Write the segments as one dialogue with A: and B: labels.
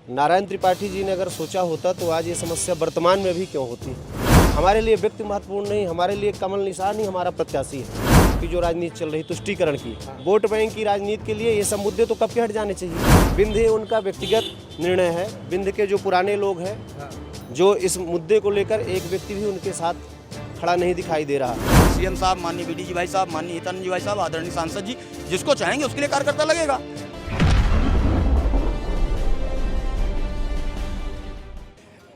A: नारायण त्रिपाठी जी ने अगर सोचा होता तो आज ये समस्या वर्तमान में भी क्यों होती। हमारे लिए व्यक्ति महत्वपूर्ण नहीं, हमारे लिए कमल निशान ही हमारा प्रत्याशी है कि जो राजनीति चल रही तुष्टीकरण की, वोट बैंक की राजनीति के लिए ये सब मुद्दे तो कब के हट जाने चाहिए। बिंद उनका व्यक्तिगत निर्णय है। बिंद के जो पुराने लोग हैं, जो इस मुद्दे को लेकर एक व्यक्ति भी उनके साथ खड़ा नहीं दिखाई दे रहा।
B: सीएम साहब, माननीय बीडी जी भाई साहब, माननीय हितानंद जी भाई साहब, आदरणीय सांसद जी, जिसको चाहेंगे उसके लिए कार्यकर्ता लगेगा।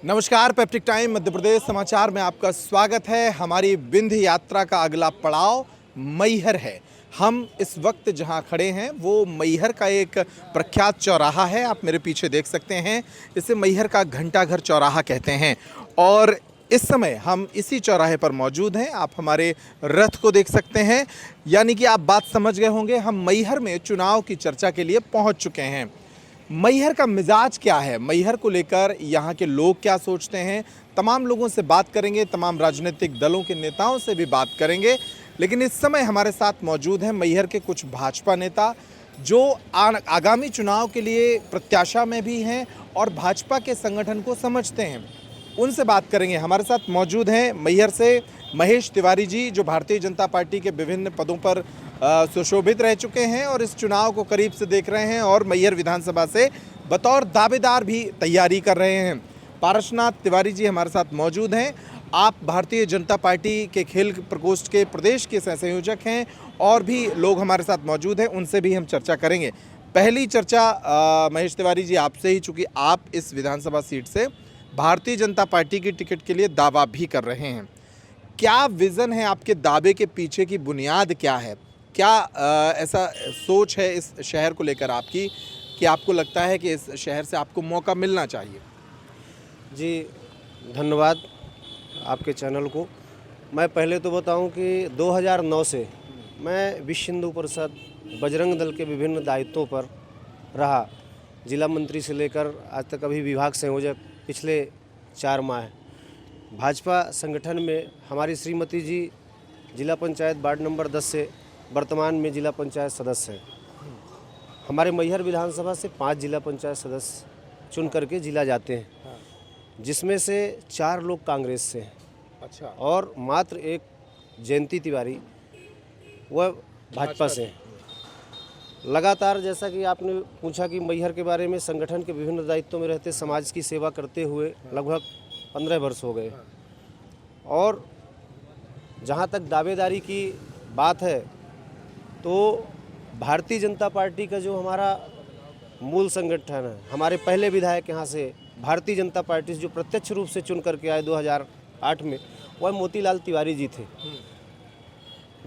C: नमस्कार, पेप्टिक टाइम मध्य प्रदेश समाचार में आपका स्वागत है। हमारी विंध्य यात्रा का अगला पड़ाव मैहर है। हम इस वक्त जहां खड़े हैं वो मैहर का एक प्रख्यात चौराहा है। आप मेरे पीछे देख सकते हैं, इसे मैहर का घंटाघर चौराहा कहते हैं और इस समय हम इसी चौराहे पर मौजूद हैं। आप हमारे रथ को देख सकते हैं, यानी कि आप बात समझ गए होंगे। हम मैहर में चुनाव की चर्चा के लिए पहुंच चुके हैं। मैहर का मिजाज क्या है, मैहर को लेकर यहाँ के लोग क्या सोचते हैं, तमाम लोगों से बात करेंगे, तमाम राजनीतिक दलों के नेताओं से भी बात करेंगे। लेकिन इस समय हमारे साथ मौजूद हैं मैहर के कुछ भाजपा नेता जो आगामी चुनाव के लिए प्रत्याशा में भी हैं और भाजपा के संगठन को समझते हैं। उनसे बात करेंगे। हमारे साथ मौजूद हैं मैहर से महेश तिवारी जी, जो भारतीय जनता पार्टी के विभिन्न पदों पर सुशोभित रह चुके हैं और इस चुनाव को करीब से देख रहे हैं और मैहर विधानसभा से बतौर दावेदार भी तैयारी कर रहे हैं। पारसनाथ तिवारी जी हमारे साथ मौजूद हैं। आप भारतीय जनता पार्टी के खेल प्रकोष्ठ के प्रदेश के सह संयोजक हैं और भी लोग हमारे साथ मौजूद हैं, उनसे भी हम चर्चा करेंगे। पहली चर्चा महेश तिवारी जी आपसे ही, चूँकि आप इस विधानसभा सीट से भारतीय जनता पार्टी की टिकट के लिए दावा भी कर रहे हैं। क्या विज़न है आपके दावे के पीछे की बुनियाद क्या है? क्या ऐसा सोच है इस शहर को लेकर आपकी कि आपको लगता है कि इस शहर से आपको मौका मिलना चाहिए?
A: जी धन्यवाद आपके चैनल को। मैं पहले तो बताऊं कि 2009 से मैं विश्व हिंदू परिषद बजरंग दल के विभिन्न दायित्वों पर रहा। जिला मंत्री से लेकर आज तक अभी विभाग संयोजक पिछले 4 माह। भाजपा संगठन में हमारी श्रीमती जी जिला पंचायत वार्ड नंबर 10 से वर्तमान में जिला पंचायत सदस्य हैं। हमारे मैहर विधानसभा से 5 जिला पंचायत सदस्य चुन करके जिला जाते हैं, जिसमें से 4 लोग कांग्रेस से हैं।
C: अच्छा।
A: और मात्र एक जयंती तिवारी वह भाजपा से हैं। लगातार जैसा कि आपने पूछा कि मैहर के बारे में, संगठन के विभिन्न दायित्वों में रहते, समाज की सेवा करते हुए लगभग 15 वर्ष हो गए। और जहाँ तक दावेदारी की बात है तो भारतीय जनता पार्टी का जो हमारा मूल संगठन है, हमारे पहले विधायक यहाँ से भारतीय जनता पार्टी से जो प्रत्यक्ष रूप से चुन करके आए 2008 में, वह मोतीलाल तिवारी जी थे,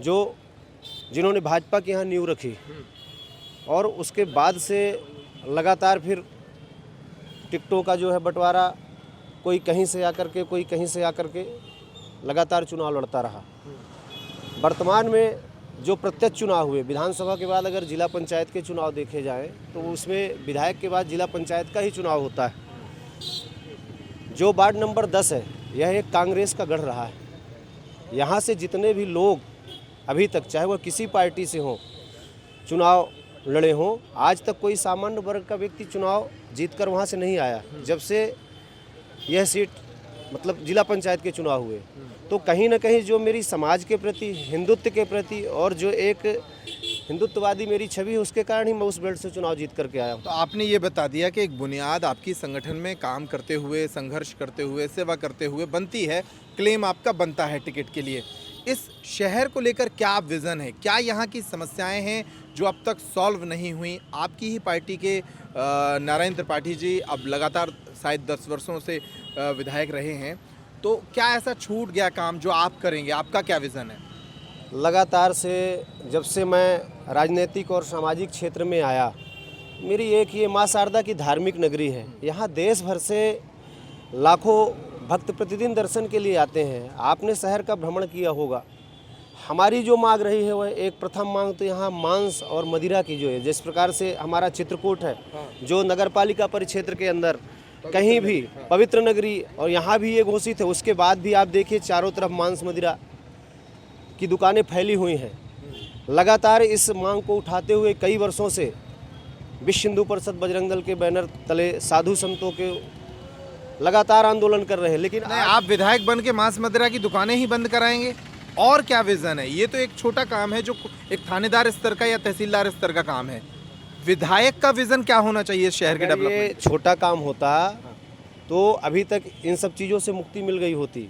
A: जिन्होंने भाजपा की यहाँ नींव रखी। और उसके बाद से लगातार फिर टिकटों का जो है बंटवारा, कोई कहीं से आकर के, कोई कहीं से आकर के लगातार चुनाव लड़ता रहा। वर्तमान में जो प्रत्यक्ष चुनाव हुए, विधानसभा के बाद अगर जिला पंचायत के चुनाव देखे जाएं तो उसमें विधायक के बाद जिला पंचायत का ही चुनाव होता है। जो वार्ड नंबर 10 है, यह एक कांग्रेस का गढ़ रहा है। यहाँ से जितने भी लोग अभी तक, चाहे वह किसी पार्टी से हों, चुनाव लड़े हों, आज तक कोई सामान्य वर्ग का व्यक्ति चुनाव जीतकर वहाँ से नहीं आया। जब से यह सीट मतलब जिला पंचायत के चुनाव हुए, तो कहीं ना कहीं जो मेरी समाज के प्रति, हिंदुत्व के प्रति और जो एक हिंदुत्ववादी मेरी छवि है, उसके कारण ही मैं उस बेल्ट से चुनाव जीत करके आया हूँ।
C: तो आपने ये बता दिया कि एक बुनियाद आपकी संगठन में काम करते हुए, संघर्ष करते हुए, सेवा करते हुए बनती है, क्लेम आपका बनता है टिकट के लिए। इस शहर को लेकर क्या विज़न है? क्या यहाँ की समस्याएं हैं जो अब तक सॉल्व नहीं हुई? आपकी ही पार्टी के नारायण त्रिपाठी जी अब लगातार शायद 10 वर्षों से विधायक रहे हैं, तो क्या ऐसा छूट गया काम जो आप करेंगे? आपका क्या विज़न है?
A: लगातार से जब से मैं राजनीतिक और सामाजिक क्षेत्र में आया, मेरी एक ये माँ शारदा की धार्मिक नगरी है। यहाँ देश भर से लाखों भक्त प्रतिदिन दर्शन के लिए आते हैं। आपने शहर का भ्रमण किया होगा। हमारी जो मांग रही है वह एक प्रथम मांग तो यहाँ मांस और मदिरा की जो है, जिस प्रकार से हमारा चित्रकूट है, जो नगरपालिका परिक्षेत्र के अंदर कहीं भी पवित्र नगरी, और यहाँ भी ये घोषित है। उसके बाद भी आप देखिए चारों तरफ मांस मदिरा की दुकानें फैली हुई हैं। लगातार इस मांग को उठाते हुए कई वर्षों से विश्व हिंदू परिषद बजरंग दल के बैनर तले साधु संतों के लगातार आंदोलन कर रहे हैं। लेकिन
C: नहीं, आप विधायक बन के मांस मदिरा की दुकानें ही बंद कराएंगे? और क्या विजन है? ये तो एक छोटा काम है जो एक थानेदार स्तर का या तहसीलदार स्तर का काम है। विधायक का विजन क्या होना चाहिए शहर के
A: अगर ये
C: डेवलपमेंट?
A: छोटा काम होता तो अभी तक इन सब चीज़ों से मुक्ति मिल गई होती।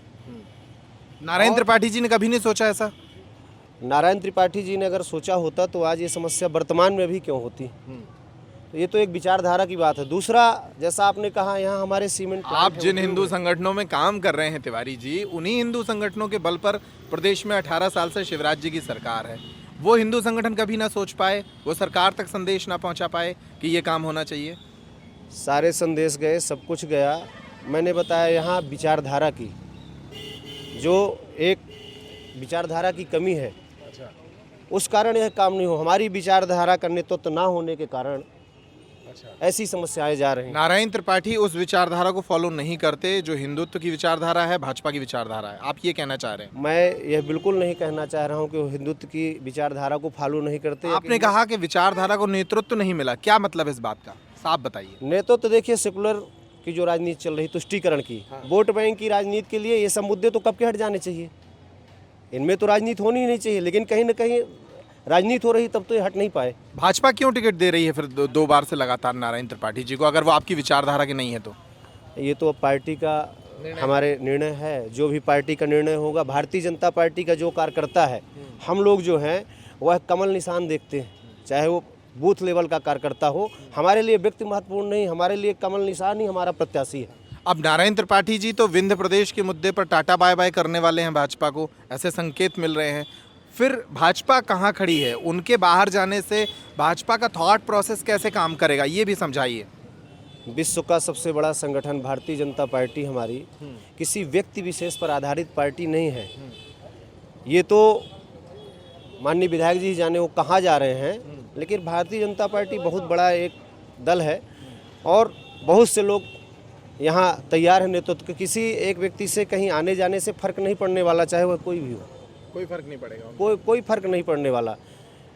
C: नारायण त्रिपाठी जी ने कभी नहीं सोचा ऐसा?
A: नारायण त्रिपाठी जी ने अगर सोचा होता तो आज ये समस्या वर्तमान में भी क्यों होती। तो ये तो एक विचारधारा की बात है। दूसरा, जैसा आपने कहा, यहाँ हमारे सीमेंट प्लांट
C: आप
A: हैं,
C: जिन
A: उद्योग
C: हिंदू
A: हैं।
C: संगठनों में काम कर रहे हैं तिवारी जी, उन्हीं हिंदू संगठनों के बल पर प्रदेश में 18 साल से शिवराज जी की सरकार है। वो हिंदू संगठन कभी ना सोच पाए, वो सरकार तक संदेश ना पहुंचा पाए कि ये काम होना चाहिए?
A: सारे संदेश गए, सब कुछ गया। मैंने बताया यहाँ विचारधारा की, जो एक विचारधारा की कमी है, उस कारण यह काम नहीं हो। हमारी विचारधारा का नेतृत्व ना होने के कारण ऐसी समस्याएं जा रही हैं।
C: नारायण त्रिपाठी उस विचारधारा को फॉलो नहीं करते जो हिंदुत्व की विचारधारा है, भाजपा की विचारधारा है। आप ये कहना चाह रहे हैं?
A: मैं यह बिल्कुल नहीं कहना चाह रहा हूं कि वो हिंदुत्व की विचारधारा को फॉलो नहीं करते।
C: आपने कहा कि विचारधारा को नेतृत्व नहीं मिला, क्या मतलब इस बात का? साफ बताइए।
A: नेतृत्व तो देखिए, सेकुलर की जो राजनीति चल रही, तुष्टीकरण की, वोट बैंक की राजनीति के लिए ये सब मुद्दे तो कब के हट जाने चाहिए। इनमें तो राजनीति होनी ही नहीं चाहिए, लेकिन कहीं ना कहीं राजनीति हो रही, तब तो ये हट नहीं पाए।
C: भाजपा क्यों टिकट दे रही है फिर दो बार से लगातार नारायण त्रिपाठी जी को, अगर वो आपकी विचारधारा के नहीं है तो?
A: ये तो पार्टी का हमारे निर्णय है। जो भी पार्टी का निर्णय होगा, भारतीय जनता पार्टी का जो कार्यकर्ता है, हम लोग जो हैं वह कमल निशान देखते हैं, चाहे वो बूथ लेवल का कार्यकर्ता हो। हमारे लिए व्यक्ति महत्वपूर्ण नहीं, हमारे लिए कमल निशान ही हमारा प्रत्याशी है।
C: अब नारायण त्रिपाठी जी तो विंध्य प्रदेश के मुद्दे पर टाटा बाय बाय करने वाले हैं भाजपा को, ऐसे संकेत मिल रहे हैं। फिर भाजपा कहाँ खड़ी है? उनके बाहर जाने से भाजपा का थॉट प्रोसेस कैसे काम करेगा, ये भी समझाइए।
A: विश्व का सबसे बड़ा संगठन भारतीय जनता पार्टी हमारी किसी व्यक्ति विशेष पर आधारित पार्टी नहीं है। ये तो माननीय विधायक जी जाने वो कहाँ जा रहे हैं, लेकिन भारतीय जनता पार्टी बहुत बड़ा एक दल है और बहुत से लोग यहाँ तैयार हैं नेतृत्व के। किसी एक व्यक्ति से कहीं आने जाने से फर्क नहीं पड़ने वाला, चाहे वह कोई भी हो।
C: कोई फर्क नहीं पड़ेगा?
A: कोई फर्क नहीं पड़ने वाला।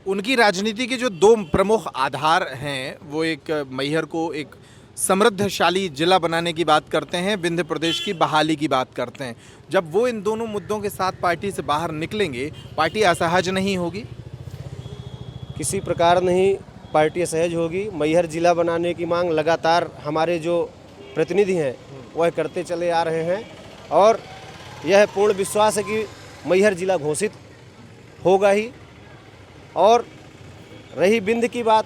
C: उनकी राजनीति के जो दो प्रमुख आधार हैं, वो एक मैहर को एक समृद्धशाली जिला बनाने की बात करते हैं, विंध्य प्रदेश की बहाली की बात करते हैं। जब वो इन दोनों मुद्दों के साथ पार्टी से बाहर निकलेंगे, पार्टी असहज नहीं होगी?
A: किसी प्रकार नहीं पार्टी असहज होगी। मैहर जिला बनाने की मांग लगातार हमारे जो प्रतिनिधि हैं वह करते चले आ रहे हैं और यह पूर्ण विश्वास है कि मैहर जिला घोषित होगा ही। और रही विंध्य की बात,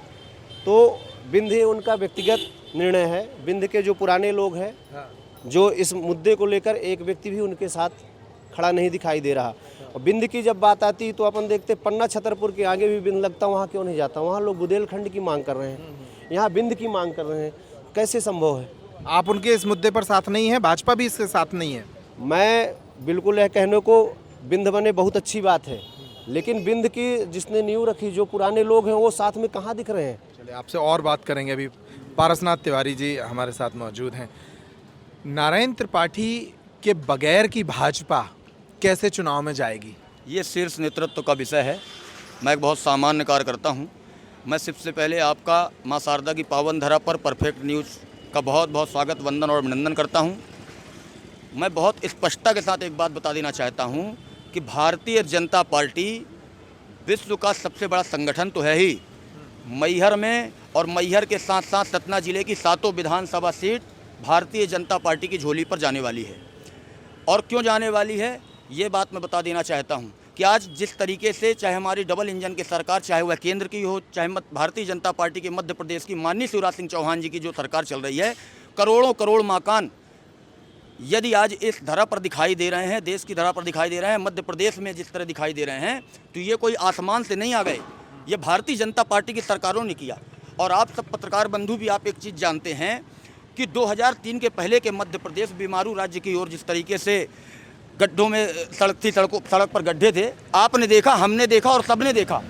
A: तो विंध्य उनका व्यक्तिगत निर्णय है। विंध्य के जो पुराने लोग हैं, जो इस मुद्दे को लेकर एक व्यक्ति भी उनके साथ खड़ा नहीं दिखाई दे रहा। और विंध्य की जब बात आती तो अपन देखते पन्ना छतरपुर के आगे भी विंध्य लगता, वहाँ क्यों नहीं जाता? वहाँ लोग बुंदेलखंड की मांग कर रहे हैं, यहाँ विंध्य की मांग कर रहे हैं। कैसे संभव है?
C: आप उनके इस मुद्दे पर साथ नहीं है, भाजपा भी इसके साथ नहीं है?
A: मैं बिल्कुल यह कहने को विंध्य बने बहुत अच्छी बात है, लेकिन विंध्य की जिसने नींव रखी, जो पुराने लोग हैं, वो साथ में कहाँ दिख रहे हैं?
C: चलिए आपसे और बात करेंगे। अभी पारसनाथ तिवारी जी हमारे साथ मौजूद हैं। नारायण त्रिपाठी के बगैर की भाजपा कैसे चुनाव में जाएगी?
B: ये शीर्ष नेतृत्व का विषय है। मैं एक बहुत सामान्य कार्यकर्ता हूँ। मैं सबसे पहले आपका माँ शारदा की पावन धरा पर परफेक्ट न्यूज़ का बहुत बहुत स्वागत, वंदन और अभिनंदन करता हूँ। मैं बहुत स्पष्टता के साथ एक बात बता देना चाहता हूँ कि भारतीय जनता पार्टी विश्व का सबसे बड़ा संगठन तो है ही। मैहर में और मैहर के साथ साथ सतना जिले की 7 विधानसभा सीट भारतीय जनता पार्टी की झोली पर जाने वाली है। और क्यों जाने वाली है, ये बात मैं बता देना चाहता हूँ कि आज जिस तरीके से चाहे हमारी डबल इंजन की सरकार, चाहे वह केंद्र की हो, चाहे भारतीय जनता पार्टी के मध्य प्रदेश की माननीय शिवराज सिंह चौहान जी की जो सरकार चल रही है, करोड़ों करोड़ मकान यदि आज इस धरा पर दिखाई दे रहे हैं, देश की धरा पर दिखाई दे रहे हैं, मध्य प्रदेश में जिस तरह दिखाई दे रहे हैं, तो ये कोई आसमान से नहीं आ गए, ये भारतीय जनता पार्टी की सरकारों ने किया। और आप सब पत्रकार बंधु भी आप एक चीज़ जानते हैं कि 2003 के पहले के मध्य प्रदेश बीमारू राज्य की ओर जिस तरीके से गड्ढों में सड़क पर गड्ढे थे, आपने देखा, हमने देखा और सबने देखा।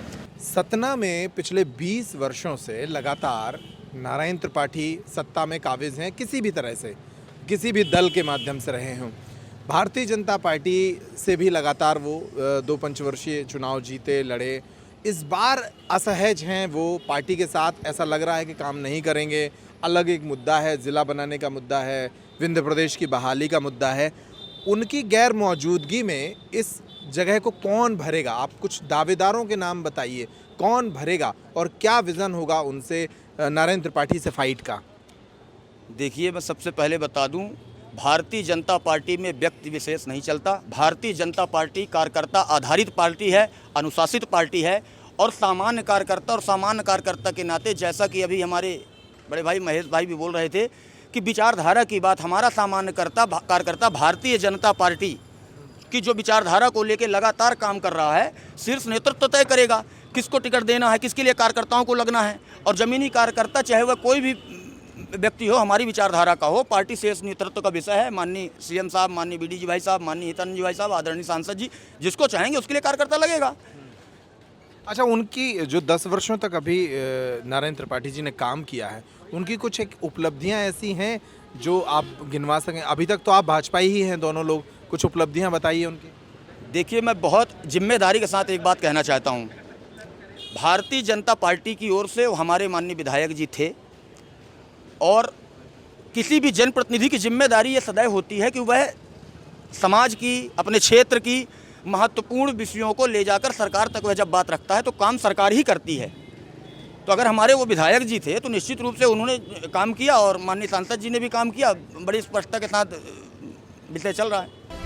C: सतना में पिछले 20 वर्षों से लगातार नारायण त्रिपाठी सत्ता में काबिज हैं, किसी भी तरह से, किसी भी दल के माध्यम से रहे हों। भारतीय जनता पार्टी से भी लगातार वो 2 पंचवर्षीय चुनाव जीते, लड़े। इस बार असहज हैं वो पार्टी के साथ, ऐसा लग रहा है कि काम नहीं करेंगे। अलग एक मुद्दा है, ज़िला बनाने का मुद्दा है, विंध्य प्रदेश की बहाली का मुद्दा है। उनकी गैर मौजूदगी में इस जगह को कौन भरेगा? आप कुछ दावेदारों के नाम बताइए, कौन भरेगा और क्या विज़न होगा उनसे नरेंद्र त्रिपाठी से फाइट का?
B: देखिए, मैं सबसे पहले बता दूं, भारतीय जनता पार्टी में व्यक्ति विशेष नहीं चलता। भारतीय जनता पार्टी कार्यकर्ता आधारित पार्टी है, अनुशासित पार्टी है और सामान्य कार्यकर्ता के नाते, जैसा कि अभी हमारे बड़े भाई महेश भाई भी बोल रहे थे कि विचारधारा की बात, हमारा सामान्य कार्यकर्ता भारतीय जनता पार्टी की जो विचारधारा को लेकर लगातार काम कर रहा है, शीर्ष नेतृत्व तय करेगा किसको टिकट देना है, किसके लिए कार्यकर्ताओं को लगना है। और ज़मीनी कार्यकर्ता चाहे वह कोई भी व्यक्ति हो, हमारी विचारधारा का हो, पार्टी शीर्ष नेतृत्व का विषय है। माननीय सीएम साहब, माननीय बीडीजी भाई साहब, माननीय हितानंद जी भाई साहब, आदरणीय सांसद जी, जिसको चाहेंगे उसके लिए कार्यकर्ता लगेगा।
C: अच्छा, उनकी जो 10 वर्षों तक अभी नरेंद्र त्रिपाठी जी ने काम किया है, उनकी कुछ एक उपलब्धियां ऐसी हैं जो आप गिनवा सकें? अभी तक तो आप भाजपा ही हैं दोनों लोग, कुछ उपलब्धियां बताइए उनकी।
B: देखिए, मैं बहुत जिम्मेदारी के साथ एक बात कहना चाहता हूँ। भारतीय जनता पार्टी की ओर से हमारे माननीय विधायक जी थे और किसी भी जनप्रतिनिधि की जिम्मेदारी ये सदैव होती है कि वह समाज की, अपने क्षेत्र की महत्वपूर्ण विषयों को ले जाकर सरकार तक वह जब बात रखता है तो काम सरकार ही करती है। तो अगर हमारे वो विधायक जी थे तो निश्चित रूप से उन्होंने काम किया और माननीय सांसद जी ने भी काम किया। बड़ी स्पष्टता के साथ विषय चल रहा है।